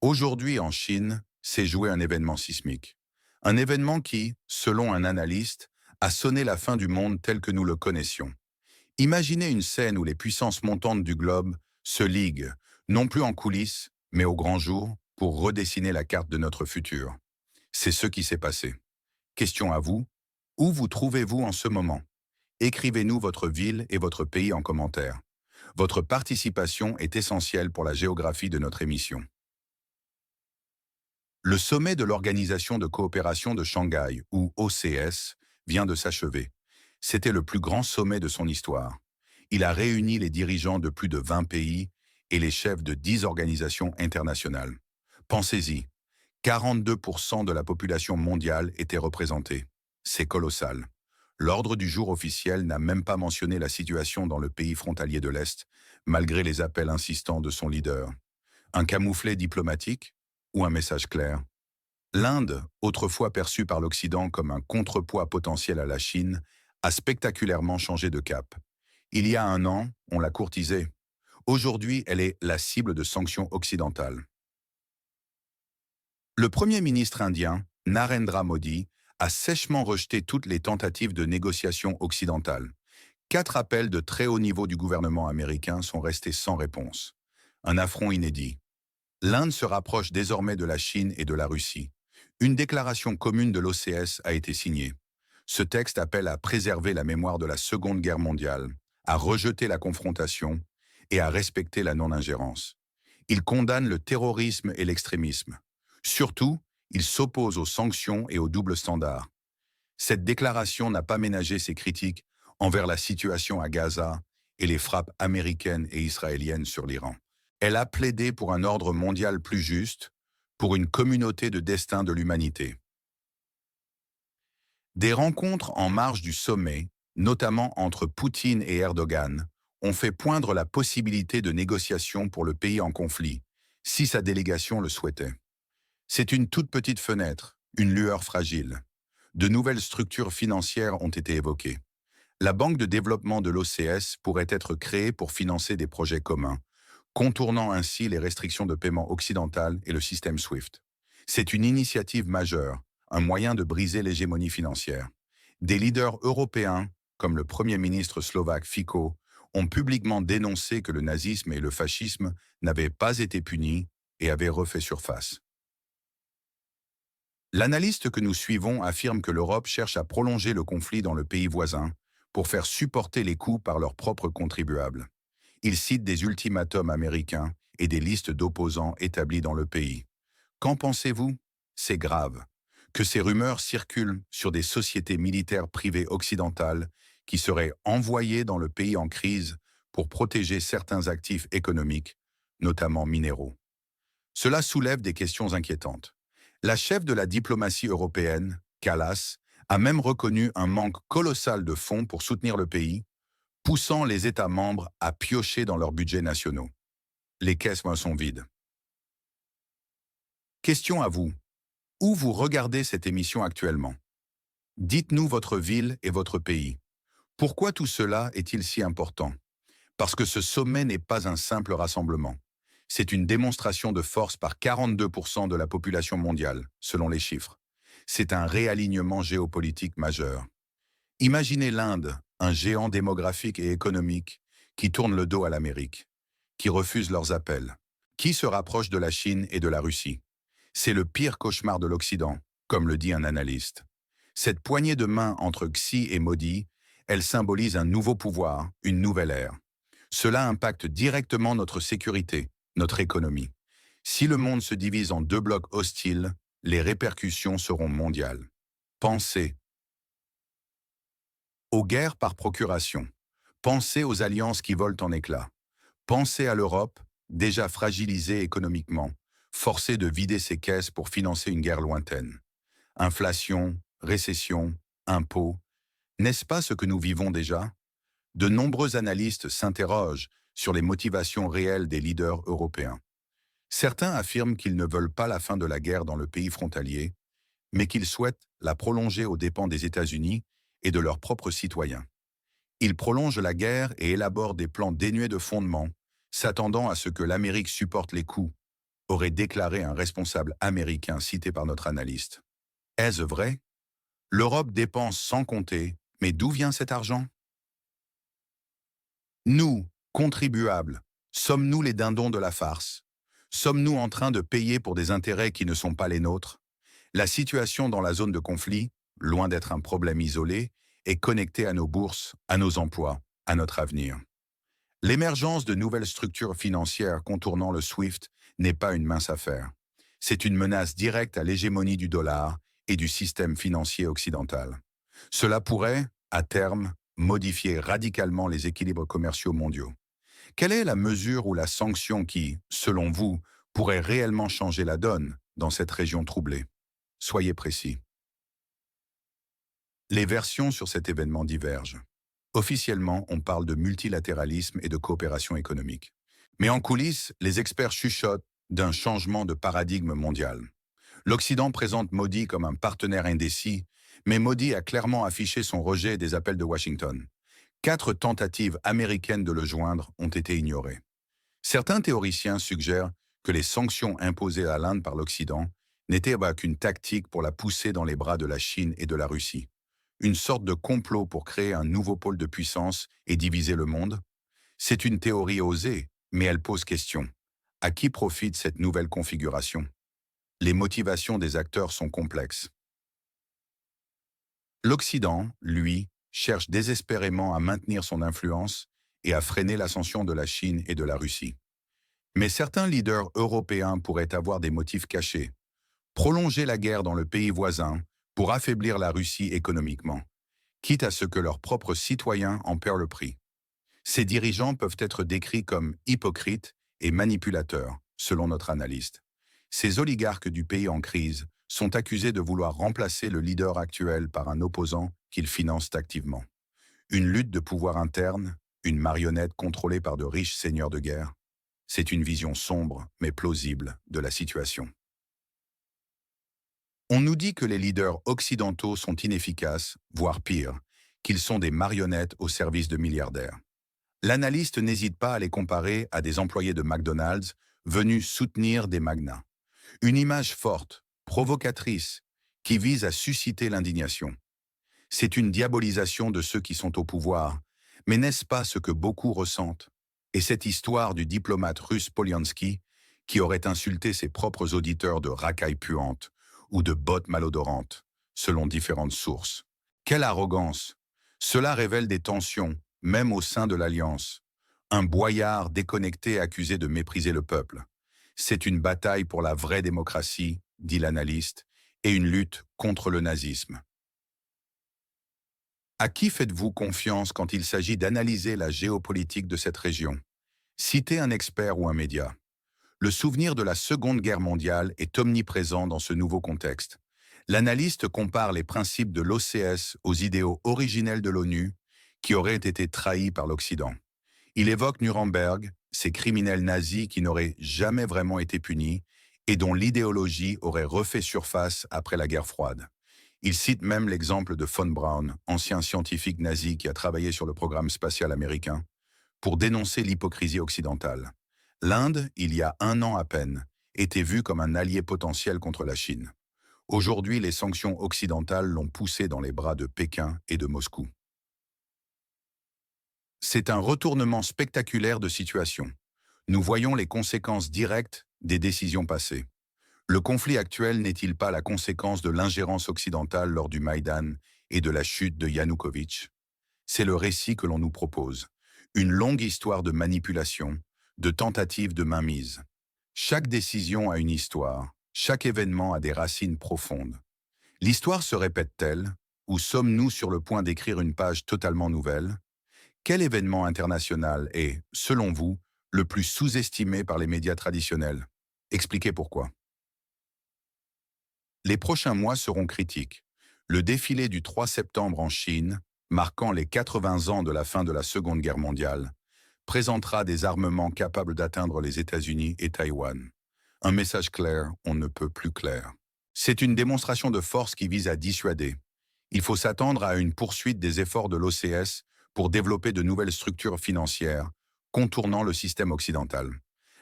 Aujourd'hui en Chine, s'est joué un événement sismique. Un événement qui, selon un analyste, a sonné la fin du monde tel que nous le connaissions. Imaginez une scène où les puissances montantes du globe se liguent, non plus en coulisses, mais au grand jour, pour redessiner la carte de notre futur. C'est ce qui s'est passé. Question à vous, où vous trouvez-vous en ce moment? Écrivez-nous votre ville et votre pays en commentaire. Votre participation est essentielle pour la géographie de notre émission. Le sommet de l'Organisation de coopération de Shanghai, ou OCS, vient de s'achever. C'était le plus grand sommet de son histoire. Il a réuni les dirigeants de plus de 20 pays et les chefs de 10 organisations internationales. Pensez-y, 42% de la population mondiale était représentée. C'est colossal. L'ordre du jour officiel n'a même pas mentionné la situation dans le pays frontalier de l'Est, malgré les appels insistants de son leader. Un camouflet diplomatique ou un message clair? L'Inde, autrefois perçue par l'Occident comme un contrepoids potentiel à la Chine, a spectaculairement changé de cap. Il y a un an, on l'a courtisée. Aujourd'hui, elle est la cible de sanctions occidentales. Le Premier ministre indien, Narendra Modi, a sèchement rejeté toutes les tentatives de négociation occidentales. 4 appels de très haut niveau du gouvernement américain sont restés sans réponse. Un affront inédit. L'Inde se rapproche désormais de la Chine et de la Russie. Une déclaration commune de l'OCS a été signée. Ce texte appelle à préserver la mémoire de la Seconde Guerre mondiale, à rejeter la confrontation et à respecter la non-ingérence. Il condamne le terrorisme et l'extrémisme. Surtout, il s'oppose aux sanctions et aux doubles standards. Cette déclaration n'a pas ménagé ses critiques envers la situation à Gaza et les frappes américaines et israéliennes sur l'Iran. Elle a plaidé pour un ordre mondial plus juste, pour une communauté de destin de l'humanité. Des rencontres en marge du sommet, notamment entre Poutine et Erdogan, ont fait poindre la possibilité de négociations pour le pays en conflit, si sa délégation le souhaitait. C'est une toute petite fenêtre, une lueur fragile. De nouvelles structures financières ont été évoquées. La Banque de développement de l'OCS pourrait être créée pour financer des projets communs, contournant ainsi les restrictions de paiement occidentales et le système SWIFT. C'est une initiative majeure, un moyen de briser l'hégémonie financière. Des leaders européens, comme le Premier ministre slovaque Fico, ont publiquement dénoncé que le nazisme et le fascisme n'avaient pas été punis et avaient refait surface. L'analyste que nous suivons affirme que l'Europe cherche à prolonger le conflit dans le pays voisin pour faire supporter les coûts par leurs propres contribuables. Il cite des ultimatums américains et des listes d'opposants établis dans le pays. Qu'en pensez-vous? C'est grave. Que ces rumeurs circulent sur des sociétés militaires privées occidentales qui seraient envoyées dans le pays en crise pour protéger certains actifs économiques, notamment minéraux. Cela soulève des questions inquiétantes. La chef de la diplomatie européenne, Kallas, a même reconnu un manque colossal de fonds pour soutenir le pays, poussant les États membres à piocher dans leurs budgets nationaux. Les caisses sont vides. Question à vous. Où vous regardez cette émission actuellement? Dites-nous votre ville et votre pays. Pourquoi tout cela est-il si important? Parce que ce sommet n'est pas un simple rassemblement. C'est une démonstration de force par 42% de la population mondiale, selon les chiffres. C'est un réalignement géopolitique majeur. Imaginez l'Inde, un géant démographique et économique, qui tourne le dos à l'Amérique, qui refuse leurs appels, qui se rapproche de la Chine et de la Russie. C'est le pire cauchemar de l'Occident, comme le dit un analyste. Cette poignée de main entre Xi et Modi, elle symbolise un nouveau pouvoir, une nouvelle ère. Cela impacte directement notre sécurité, notre économie. Si le monde se divise en 2 blocs hostiles, les répercussions seront mondiales. Pensez aux guerres par procuration. Pensez aux alliances qui volent en éclats. Pensez à l'Europe, déjà fragilisée économiquement, forcée de vider ses caisses pour financer une guerre lointaine. Inflation, récession, impôts, n'est-ce pas ce que nous vivons déjà? De nombreux analystes s'interrogent sur les motivations réelles des leaders européens. Certains affirment qu'ils ne veulent pas la fin de la guerre dans le pays frontalier, mais qu'ils souhaitent la prolonger aux dépens des États-Unis et de leurs propres citoyens. Ils prolongent la guerre et élaborent des plans dénués de fondement, s'attendant à ce que l'Amérique supporte les coûts, aurait déclaré un responsable américain cité par notre analyste. Est-ce vrai? L'Europe dépense sans compter, mais d'où vient cet argent? Nous, contribuables, sommes-nous les dindons de la farce? Sommes-nous en train de payer pour des intérêts qui ne sont pas les nôtres? La situation dans la zone de conflit, loin d'être un problème isolé, est connectée à nos bourses, à nos emplois, à notre avenir. L'émergence de nouvelles structures financières contournant le SWIFT n'est pas une mince affaire. C'est une menace directe à l'hégémonie du dollar et du système financier occidental. Cela pourrait, à terme, modifier radicalement les équilibres commerciaux mondiaux. Quelle est la mesure ou la sanction qui, selon vous, pourrait réellement changer la donne dans cette région troublée? Soyez précis. Les versions sur cet événement divergent. Officiellement, on parle de multilatéralisme et de coopération économique. Mais en coulisses, les experts chuchotent d'un changement de paradigme mondial. L'Occident présente Modi comme un partenaire indécis, mais Modi a clairement affiché son rejet des appels de Washington. 4 tentatives américaines de le joindre ont été ignorées. Certains théoriciens suggèrent que les sanctions imposées à l'Inde par l'Occident n'étaient qu'une tactique pour la pousser dans les bras de la Chine et de la Russie. Une sorte de complot pour créer un nouveau pôle de puissance et diviser le monde? C'est une théorie osée, mais elle pose question. À qui profite cette nouvelle configuration? Les motivations des acteurs sont complexes. L'Occident, lui, cherche désespérément à maintenir son influence et à freiner l'ascension de la Chine et de la Russie. Mais certains leaders européens pourraient avoir des motifs cachés. Prolonger la guerre dans le pays voisin pour affaiblir la Russie économiquement, quitte à ce que leurs propres citoyens en perdent le prix. Ces dirigeants peuvent être décrits comme hypocrites et manipulateurs, selon notre analyste. Ces oligarques du pays en crise sont accusés de vouloir remplacer le leader actuel par un opposant qu'ils financent activement. Une lutte de pouvoir interne, une marionnette contrôlée par de riches seigneurs de guerre, c'est une vision sombre mais plausible de la situation. On nous dit que les leaders occidentaux sont inefficaces, voire pire, qu'ils sont des marionnettes au service de milliardaires. L'analyste n'hésite pas à les comparer à des employés de McDonald's venus soutenir des magnats. Une image forte, provocatrice, qui vise à susciter l'indignation. C'est une diabolisation de ceux qui sont au pouvoir, mais n'est-ce pas ce que beaucoup ressentent? Et cette histoire du diplomate russe Polyansky, qui aurait insulté ses propres auditeurs de racailles puantes ou de bottes malodorantes, selon différentes sources. Quelle arrogance! Cela révèle des tensions, même au sein de l'Alliance. Un boyard déconnecté accusé de mépriser le peuple. C'est une bataille pour la vraie démocratie, dit l'analyste, et une lutte contre le nazisme. À qui faites-vous confiance quand il s'agit d'analyser la géopolitique de cette région? Citez un expert ou un média. Le souvenir de la Seconde Guerre mondiale est omniprésent dans ce nouveau contexte. L'analyste compare les principes de l'OCS aux idéaux originels de l'ONU qui auraient été trahis par l'Occident. Il évoque Nuremberg, ces criminels nazis qui n'auraient jamais vraiment été punis et dont l'idéologie aurait refait surface après la guerre froide. Il cite même l'exemple de von Braun, ancien scientifique nazi qui a travaillé sur le programme spatial américain, pour dénoncer l'hypocrisie occidentale. L'Inde, il y a 1 an à peine, était vue comme un allié potentiel contre la Chine. Aujourd'hui, les sanctions occidentales l'ont poussé dans les bras de Pékin et de Moscou. C'est un retournement spectaculaire de situation. Nous voyons les conséquences directes des décisions passées. Le conflit actuel n'est-il pas la conséquence de l'ingérence occidentale lors du Maïdan et de la chute de Yanukovych? C'est le récit que l'on nous propose. Une longue histoire de manipulation, de tentatives de mainmise. Chaque décision a une histoire, chaque événement a des racines profondes. L'histoire se répète-t-elle, ou sommes-nous sur le point d'écrire une page totalement nouvelle? Quel événement international est, selon vous, le plus sous-estimé par les médias traditionnels? Expliquez pourquoi. Les prochains mois seront critiques. Le défilé du 3 septembre en Chine, marquant les 80 ans de la fin de la Seconde Guerre mondiale, présentera des armements capables d'atteindre les États-Unis et Taïwan. Un message clair, on ne peut plus clair. C'est une démonstration de force qui vise à dissuader. Il faut s'attendre à une poursuite des efforts de l'OCS pour développer de nouvelles structures financières, contournant le système occidental.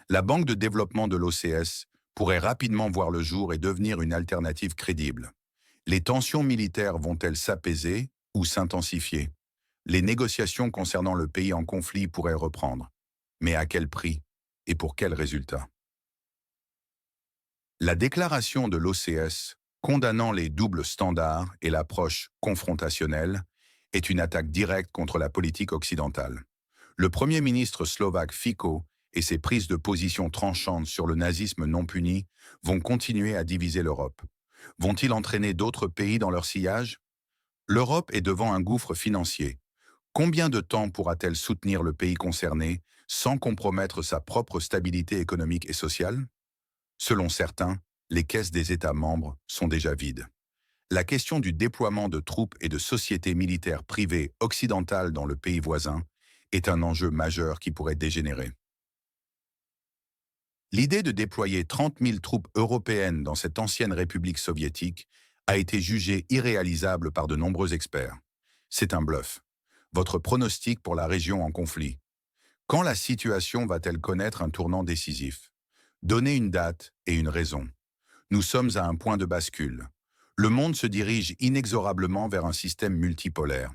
La Banque de développement de l'OCS pourrait rapidement voir le jour et devenir une alternative crédible. Les tensions militaires vont-elles s'apaiser ou s'intensifier? Les négociations concernant le pays en conflit pourraient reprendre. Mais à quel prix? Et pour quels résultats? La déclaration de l'OCS, condamnant les doubles standards et l'approche confrontationnelle, est une attaque directe contre la politique occidentale. Le Premier ministre slovaque Fico et ses prises de position tranchantes sur le nazisme non puni vont continuer à diviser l'Europe. Vont-ils entraîner d'autres pays dans leur sillage? L'Europe est devant un gouffre financier. Combien de temps pourra-t-elle soutenir le pays concerné sans compromettre sa propre stabilité économique et sociale? Selon certains, les caisses des États membres sont déjà vides. La question du déploiement de troupes et de sociétés militaires privées occidentales dans le pays voisin est un enjeu majeur qui pourrait dégénérer. L'idée de déployer 30 000 troupes européennes dans cette ancienne république soviétique a été jugée irréalisable par de nombreux experts. C'est un bluff. Votre pronostic pour la région en conflit. Quand la situation va-t-elle connaître un tournant décisif? Donnez une date et une raison. Nous sommes à un point de bascule. Le monde se dirige inexorablement vers un système multipolaire.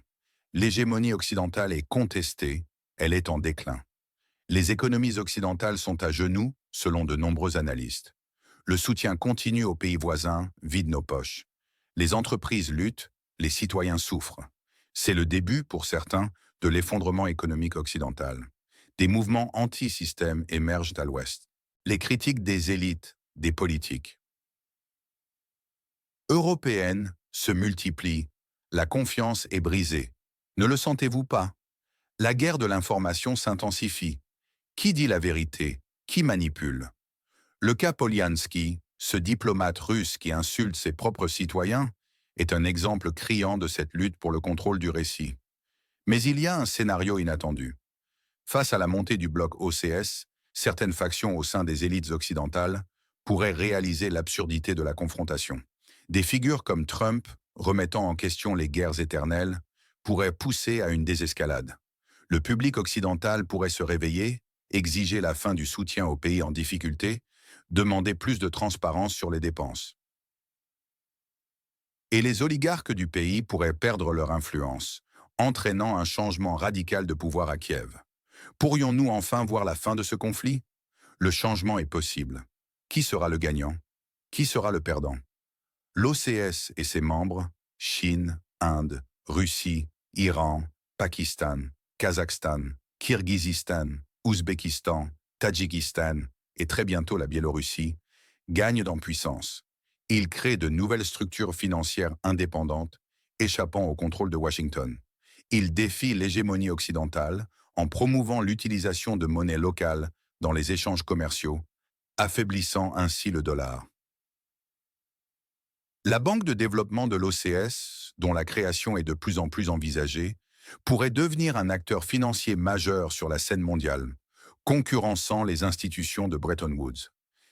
L'hégémonie occidentale est contestée, elle est en déclin. Les économies occidentales sont à genoux, selon de nombreux analystes. Le soutien continu aux pays voisins vide nos poches. Les entreprises luttent, les citoyens souffrent. C'est le début, pour certains, de l'effondrement économique occidental. Des mouvements anti-système émergent à l'Ouest. Les critiques des élites, des politiques européennes se multiplient. La confiance est brisée. Ne le sentez-vous pas? La guerre de l'information s'intensifie. Qui dit la vérité? Qui manipule? Le cas Polyansky, ce diplomate russe qui insulte ses propres citoyens, est un exemple criant de cette lutte pour le contrôle du récit. Mais il y a un scénario inattendu. Face à la montée du bloc OCS, certaines factions au sein des élites occidentales pourraient réaliser l'absurdité de la confrontation. Des figures comme Trump, remettant en question les guerres éternelles, pourraient pousser à une désescalade. Le public occidental pourrait se réveiller, exiger la fin du soutien aux pays en difficulté, demander plus de transparence sur les dépenses. Et les oligarques du pays pourraient perdre leur influence, entraînant un changement radical de pouvoir à Kiev. Pourrions-nous enfin voir la fin de ce conflit? Le changement est possible. Qui sera le gagnant? Qui sera le perdant? L'OCS et ses membres, Chine, Inde, Russie, Iran, Pakistan, Kazakhstan, Kirghizistan, Ouzbékistan, Tadjikistan et très bientôt la Biélorussie, gagnent en puissance. Ils créent de nouvelles structures financières indépendantes, échappant au contrôle de Washington. Ils défient l'hégémonie occidentale en promouvant l'utilisation de monnaies locales dans les échanges commerciaux, affaiblissant ainsi le dollar. La Banque de développement de l'OCS, dont la création est de plus en plus envisagée, pourrait devenir un acteur financier majeur sur la scène mondiale, concurrençant les institutions de Bretton Woods.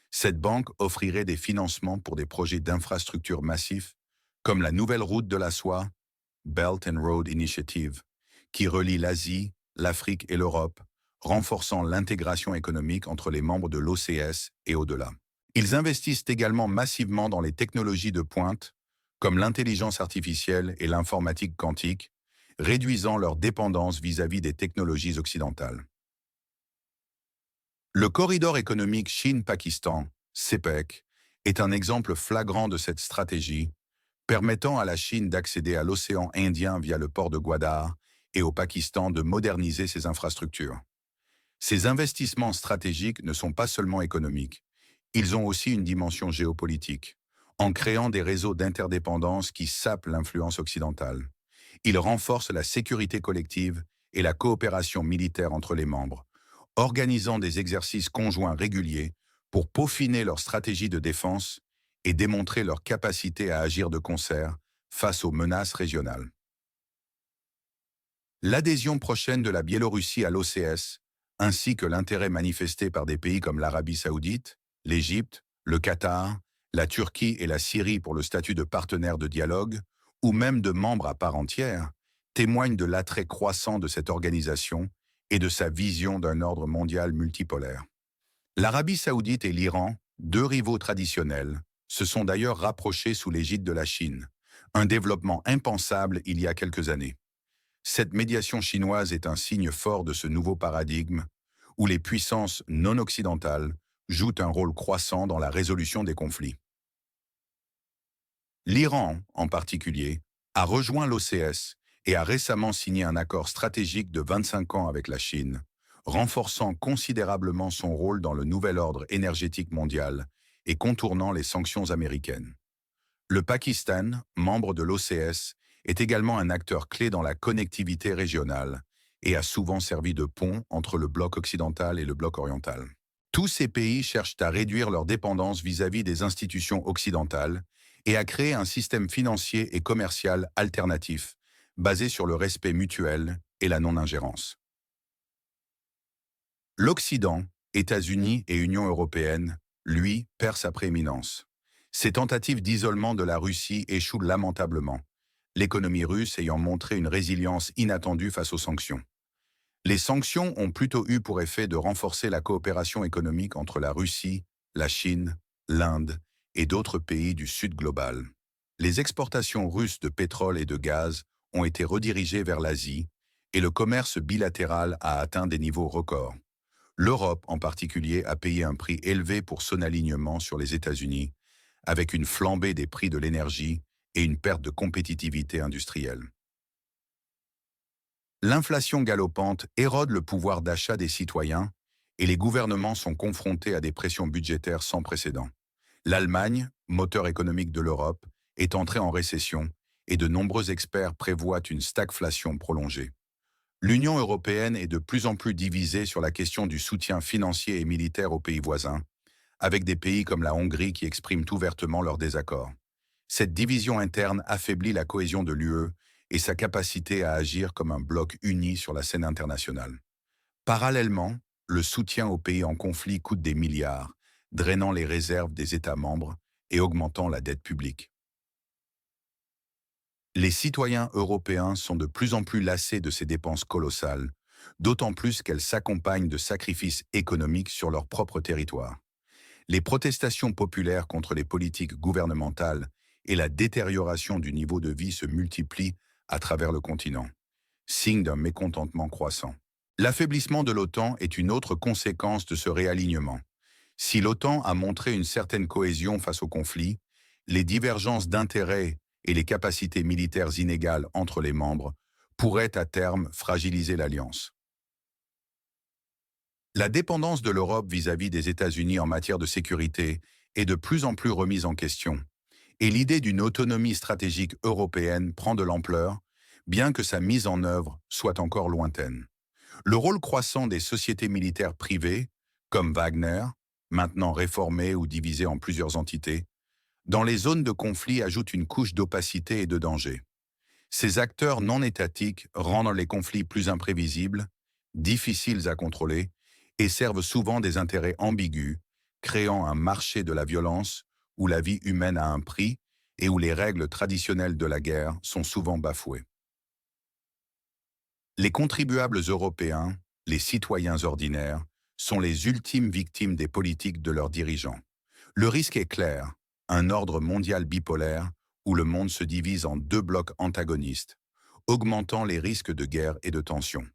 Cette banque offrirait des financements pour des projets d'infrastructures massifs, comme la nouvelle route de la soie, Belt and Road Initiative, qui relie l'Asie, l'Afrique et l'Europe, renforçant l'intégration économique entre les membres de l'OCS et au-delà. Ils investissent également massivement dans les technologies de pointe, comme l'intelligence artificielle et l'informatique quantique, réduisant leur dépendance vis-à-vis des technologies occidentales. Le corridor économique Chine-Pakistan, CPEC, est un exemple flagrant de cette stratégie, permettant à la Chine d'accéder à l'océan Indien via le port de Gwadar et au Pakistan de moderniser ses infrastructures. Ces investissements stratégiques ne sont pas seulement économiques, ils ont aussi une dimension géopolitique, en créant des réseaux d'interdépendance qui sapent l'influence occidentale. Ils renforcent la sécurité collective et la coopération militaire entre les membres, organisant des exercices conjoints réguliers pour peaufiner leur stratégie de défense et démontrer leur capacité à agir de concert face aux menaces régionales. L'adhésion prochaine de la Biélorussie à l'OCS, ainsi que l'intérêt manifesté par des pays comme l'Arabie saoudite, l'Égypte, le Qatar, la Turquie et la Syrie pour le statut de partenaire de dialogue, ou même de membre à part entière, témoignent de l'attrait croissant de cette organisation et de sa vision d'un ordre mondial multipolaire. L'Arabie saoudite et l'Iran, deux rivaux traditionnels, se sont d'ailleurs rapprochés sous l'égide de la Chine, un développement impensable il y a quelques années. Cette médiation chinoise est un signe fort de ce nouveau paradigme où les puissances non occidentales jouent un rôle croissant dans la résolution des conflits. L'Iran, en particulier, a rejoint l'OCS et a récemment signé un accord stratégique de 25 ans avec la Chine, renforçant considérablement son rôle dans le nouvel ordre énergétique mondial et contournant les sanctions américaines. Le Pakistan, membre de l'OCS, est également un acteur clé dans la connectivité régionale et a souvent servi de pont entre le bloc occidental et le bloc oriental. Tous ces pays cherchent à réduire leur dépendance vis-à-vis des institutions occidentales et à créer un système financier et commercial alternatif, basé sur le respect mutuel et la non-ingérence. L'Occident, États-Unis et Union européenne, lui, perd sa prééminence. Ses tentatives d'isolement de la Russie échouent lamentablement, l'économie russe ayant montré une résilience inattendue face aux sanctions. Les sanctions ont plutôt eu pour effet de renforcer la coopération économique entre la Russie, la Chine, l'Inde et d'autres pays du Sud global. Les exportations russes de pétrole et de gaz ont été redirigées vers l'Asie et le commerce bilatéral a atteint des niveaux records. L'Europe, en particulier, a payé un prix élevé pour son alignement sur les États-Unis, avec une flambée des prix de l'énergie et une perte de compétitivité industrielle. L'inflation galopante érode le pouvoir d'achat des citoyens et les gouvernements sont confrontés à des pressions budgétaires sans précédent. L'Allemagne, moteur économique de l'Europe, est entrée en récession et de nombreux experts prévoient une stagflation prolongée. L'Union européenne est de plus en plus divisée sur la question du soutien financier et militaire aux pays voisins, avec des pays comme la Hongrie qui expriment ouvertement leur désaccord. Cette division interne affaiblit la cohésion de l'UE et sa capacité à agir comme un bloc uni sur la scène internationale. Parallèlement, le soutien aux pays en conflit coûte des milliards, drainant les réserves des États membres et augmentant la dette publique. Les citoyens européens sont de plus en plus lassés de ces dépenses colossales, d'autant plus qu'elles s'accompagnent de sacrifices économiques sur leur propre territoire. Les protestations populaires contre les politiques gouvernementales et la détérioration du niveau de vie se multiplient à travers le continent, signe d'un mécontentement croissant. L'affaiblissement de l'OTAN est une autre conséquence de ce réalignement. Si l'OTAN a montré une certaine cohésion face au conflit, les divergences d'intérêts et les capacités militaires inégales entre les membres pourraient à terme fragiliser l'alliance. La dépendance de l'Europe vis-à-vis des États-Unis en matière de sécurité est de plus en plus remise en question, et l'idée d'une autonomie stratégique européenne prend de l'ampleur, bien que sa mise en œuvre soit encore lointaine. Le rôle croissant des sociétés militaires privées, comme Wagner, maintenant réformées ou divisées en plusieurs entités, dans les zones de conflit ajoute une couche d'opacité et de danger. Ces acteurs non étatiques rendent les conflits plus imprévisibles, difficiles à contrôler, et servent souvent des intérêts ambigus, créant un marché de la violence où la vie humaine a un prix et où les règles traditionnelles de la guerre sont souvent bafouées. Les contribuables européens, les citoyens ordinaires, sont les ultimes victimes des politiques de leurs dirigeants. Le risque est clair, un ordre mondial bipolaire où le monde se divise en deux blocs antagonistes, augmentant les risques de guerre et de tension.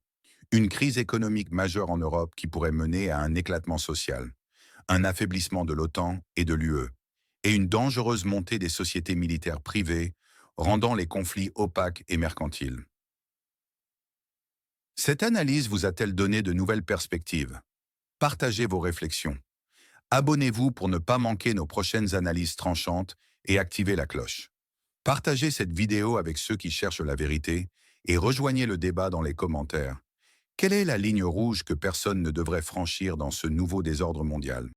Une crise économique majeure en Europe qui pourrait mener à un éclatement social, un affaiblissement de l'OTAN et de l'UE, et une dangereuse montée des sociétés militaires privées, rendant les conflits opaques et mercantiles. Cette analyse vous a-t-elle donné de nouvelles perspectives? Partagez vos réflexions. Abonnez-vous pour ne pas manquer nos prochaines analyses tranchantes et activez la cloche. Partagez cette vidéo avec ceux qui cherchent la vérité et rejoignez le débat dans les commentaires. Quelle est la ligne rouge que personne ne devrait franchir dans ce nouveau désordre mondial?